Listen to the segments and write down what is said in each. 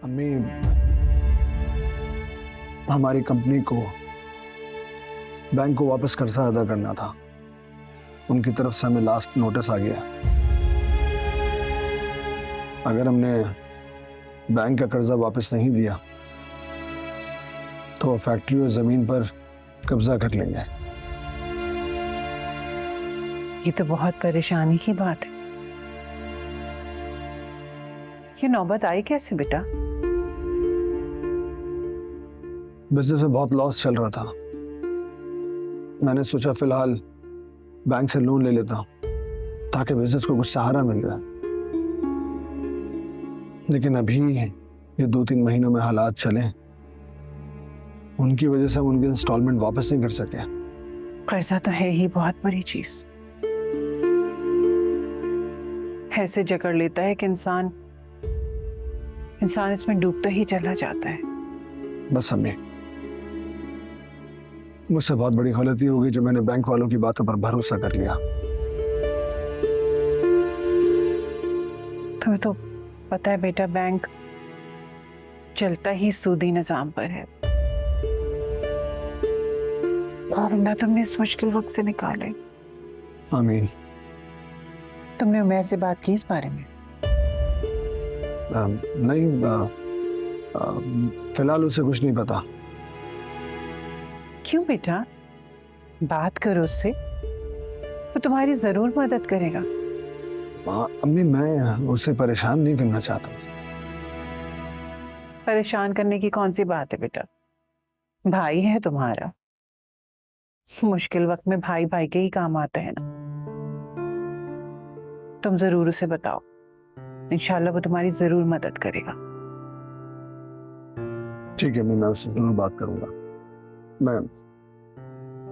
अम्मी, हमारी कंपनी को बैंक को वापस कर्जा अदा करना था। उनकी तरफ से हमें लास्ट नोटिस आ गया। अगर हमने बैंक का कर्जा वापस नहीं दिया तो वो फैक्ट्री और जमीन पर कब्जा कर लेंगे। ये तो बहुत परेशानी की बात है। ये नौबत आई कैसे बेटा? बिजनेस में बहुत लॉस चल रहा था। मैंने सोचा फिलहाल बैंक से लोन ले लेता हूं ताकि बिजनेस को कुछ सहारा मिल जाए। लेकिन अभी ये 2-3 महीनों में हालात चले, उनकी वजह से हम उनकी इंस्टॉलमेंट वापस नहीं कर सके। कर्जा तो है ही बहुत बड़ी चीज। ऐसे जकड़ लेता है कि इंसान इसमें डूबता ही चला जाता है। बस अम्मी, मुझसे बहुत बड़ी गलती हो गई जो मैंने बैंक वालों की बातों पर भरोसा कर लिया। तुम्हें तो पता है बेटा, बैंक चलता ही सूदी निजाम पर है। और अल्लाह तुमने इस मुश्किल वक्त से निकाले। आमीन। तुमने उमैर से बात की इस बारे में? नहीं, फिलहाल उसे कुछ नहीं पता। क्यों बेटा? बात करो उससे, वो तुम्हारी जरूर मदद करेगा। अम्मी, मैं उसे परेशान नहीं करना चाहता। परेशान करने की कौन सी बात है बेटा? भाई है तुम्हारा, मुश्किल वक्त में भाई भाई के ही काम आता है ना। तुम जरूर उसे बताओ, इंशाल्लाह वो तुम्हारी जरूर मदद करेगा। ठीक है, मैं उससे जरूर बात करूंगा। मैं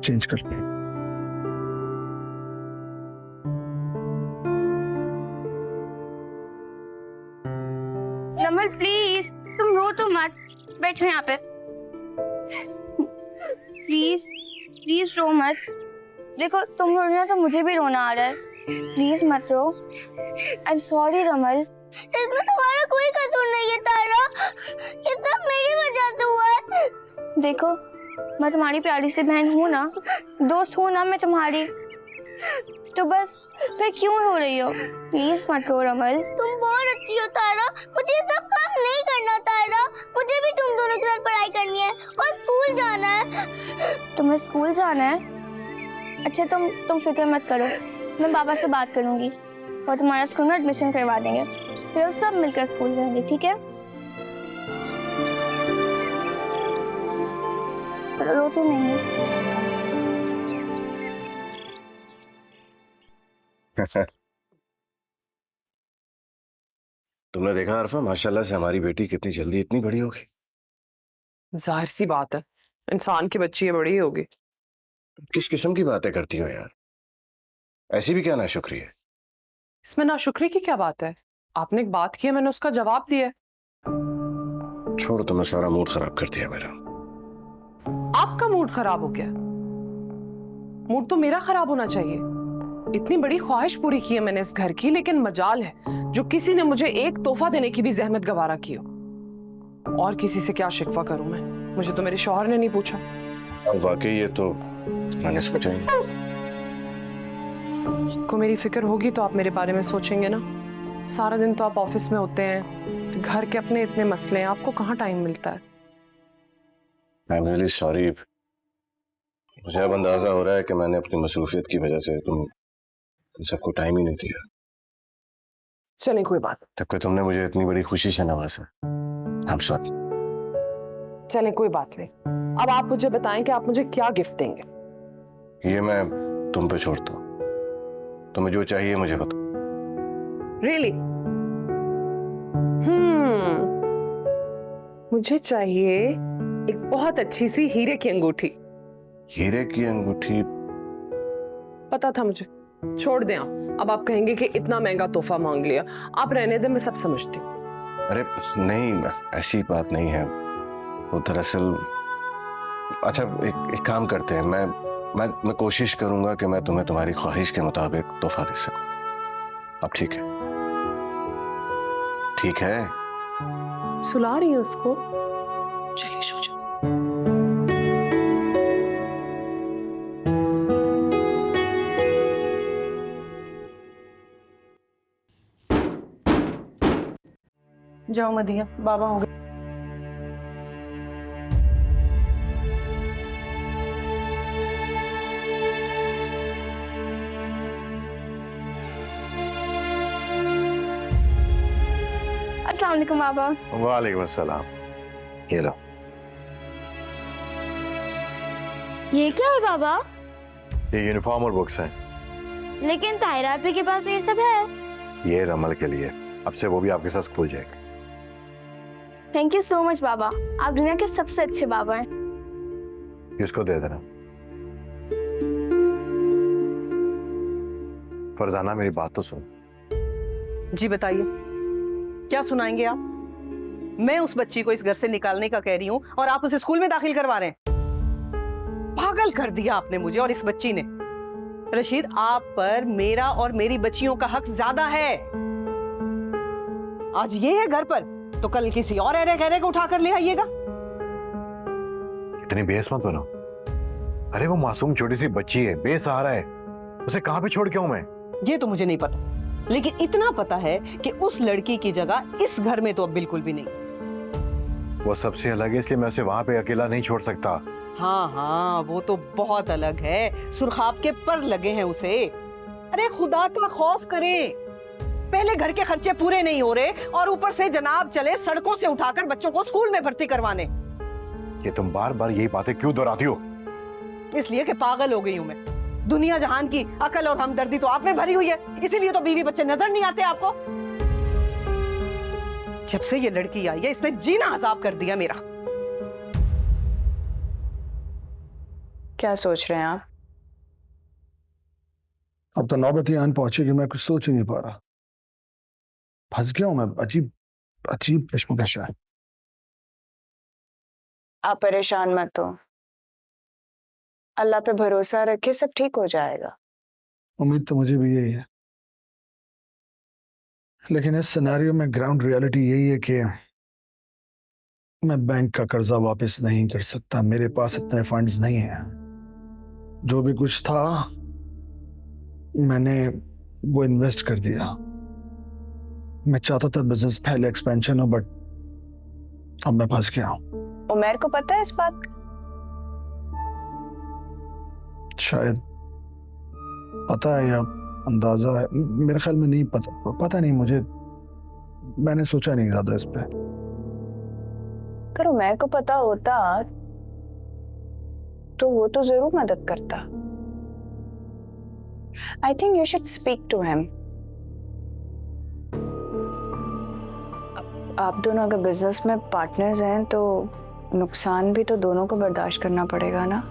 चेंज करती हूँ। नमल प्लीज, तुम रो तो मत, बैठो यहाँ पे। प्लीज प्लीज रो मत। देखो तुम रो रही हो तो मुझे भी रोना आ रहा है। प्लीज मत रो। आई एम सॉरी रमल। इसमें तुम्हारा कोई कसूर नहीं है तारा, ये सब मेरी वजह से हुआ है। देखो मैं तुम्हारी प्यारी सी बहन हूँ ना, दोस्त हूँ ना मैं तुम्हारी, तो बस फिर क्यों रो रही हो? प्लीज मत रो रमल। तुम बहुत अच्छी हो तारा, मुझे सब काम नहीं करना तारा, मुझे भी तुम दोनों के साथ पढ़ाई करनी है और स्कूल जाना है। तुम्हें स्कूल जाना है? अच्छा तुम फिक्र मत करो, मैं पापा से बात करूंगी और तुम्हारा स्कूल में एडमिशन करवा देंगे, फिर सब मिलकर स्कूल जाएंगे, ठीक है? रो तो नहीं। तुमने देखा अरफा, माशाल्लाह से हमारी बेटी कितनी जल्दी इतनी बड़ी हो गई। जाहिर सी बात है, इंसान की बच्ची है, बड़ी होगी। किस किस्म की बातें करती हो यार? ऐसी भी क्या नाशुक्री है? इसमें नाशुक्री की क्या बात है? आपने एक बात की है, मैंने उसका जवाब दिया। छोड़, तुमने सारा मूड खराब कर दिया मेरा। आपका मूड खराब हो गया? मूड तो मेरा खराब होना चाहिए। इतनी बड़ी ख्वाहिश पूरी की है मैंने इस घर की, लेकिन मजाल है जो किसी ने मुझे एक तोहफा देने की भी जहमत गवारा की हो। और किसी से क्या शिकवा करूं मैं? मुझे तो मेरे शौहर ने नहीं पूछा। वाकई ये तो मैंने सोचा ही नहीं। को मेरी फिक्र होगी तो आप मेरे बारे में सोचेंगे ना। सारा दिन तो आप ऑफिस में होते हैं, घर के अपने इतने मसले हैं, आपको कहाँ टाइम मिलता है? I am really sorry. मुझे अब अंदाजा हो रहा है कि मैंने अपनी मसरूफियत की वजह से तुम सबको टाइम ही नहीं दिया। चलिए कोई बात। जबकि तुमने मुझे इतनी बड़ी खुशी से नवाजा। I am sorry. चलिए कोई बात नहीं। अब आप मुझे बताएं कि आप मुझे क्या गिफ्ट देंगे। ये मैं तुम पे छोड़ता हूँ, तुम्हें जो चाहिए मुझे बताओ। रियली? मुझे चाहिए एक बहुत अच्छी सी हीरे की अंगूठी। हीरे की अंगूठी? पता था मुझे। छोड़ दें आप। अब आप कहेंगे कि इतना महंगा तोहफा मांग लिया। आप रहने दें, मैं सब समझती हूँ। अरे नहीं, ऐसी बात नहीं है वो। दरअसल अच्छा, एक काम करते हैं। मैं कोशिश करूंगा कि मैं तुम्हें तुम्हारी ख्वाहिश के मुताबिक तोहफा दे सकूं। अब ठीक है? ठीक है? सुला रही है उसको। चलिए सो जाओ। जाओ मदिया, बाबा हो गए। अस्सलाम वालेकुम बाबा। वालेकुम अस्सलाम। ये लो। ये क्या है बाबा? ये यूनिफॉर्म और बुक्स हैं। लेकिन ताहिरा आपी के पास तो ये सब है। ये रमल के लिए, अब से वो भी आपके साथ स्कूल जाएगा। थैंक यू सो मच बाबा, आप दुनिया के सबसे अच्छे बाबा हैं। इसको दे देना। फरजाना मेरी बात तो सुन। जी बताइए, क्या सुनाएंगे आप? मैं उस बच्ची को इस घर से निकालने का कह रही हूँ और आप उसे स्कूल में दाखिल करवा रहे हैं। पागल कर दिया आपने मुझे और इस बच्ची ने। रशीद, आप पर मेरा और मेरी बच्चियों का हक ज्यादा है। आज ये है घर पर, तो कल किसी और अरे गहरे को उठा कर ले आइएगा। इतनी बेहस मत बनो। अरे वो मासूम छोटी सी बच्ची है, बेसहारा है, उसे कहां पे छोड़ के आऊं मैं? ये तो मुझे नहीं पता, लेकिन इतना पता है कि उस लड़की की जगह इस घर में तो अब बिल्कुल भी नहीं। वो सबसे अलग है, इसलिए मैं उसे वहां पे अकेला नहीं छोड़ सकता। हाँ हाँ, वो तो बहुत अलग है, सुरखाब के पर लगे हैं उसे। अरे खुदा का खौफ करें, पहले घर के खर्चे पूरे नहीं हो रहे और ऊपर से जनाब चले सड़कों से उठाकर बच्चों को स्कूल में भर्ती करवाने। ये तुम बार बार यही बातें क्यों दोहराती हो? इसलिए कि पागल हो गई हूं मैं। दुनिया जहान की अकल और हमदर्दी तो आप में भरी हुई है, इसीलिए तो बीवी बच्चे नजर नहीं आते आपको। जब से ये लड़की आई है, इसने जीना हसाब कर दिया मेरा। क्या सोच रहे हैं आप? अब तो नौबत ही आन पहुंची कि मैं कुछ सोच ही नहीं पा रहा। फंस गया हूं मैं। अजीब अजीब कश्मकश है। आप परेशान मत हो, अल्लाह पे भरोसा रखे, सब ठीक हो जाएगा। उम्मीद तो मुझे भी यही है, लेकिन इस सिनेरियो में ग्राउंड रियलिटी यही है कि मैं बैंक का कर्जा वापस नहीं कर सकता। मेरे पास इतने फंड्स नहीं हैं। जो भी कुछ था मैंने वो इन्वेस्ट कर दिया। मैं चाहता था बिजनेस पहले एक्सपेंशन हो, बट अब मैं फंस गया हूं। उमर को पता है इस बात का? शायद पता है या अंदाजा है, मेरे ख्याल में नहीं पता। पता नहीं मुझे, मैंने सोचा नहीं ज्यादा इस पे। अगर उमर को पता होता तो वो तो जरूर मदद करता। I think you should speak to him. आप दोनों अगर बिजनेस में पार्टनर्स हैं तो नुकसान भी तो दोनों को बर्दाश्त करना पड़ेगा ना।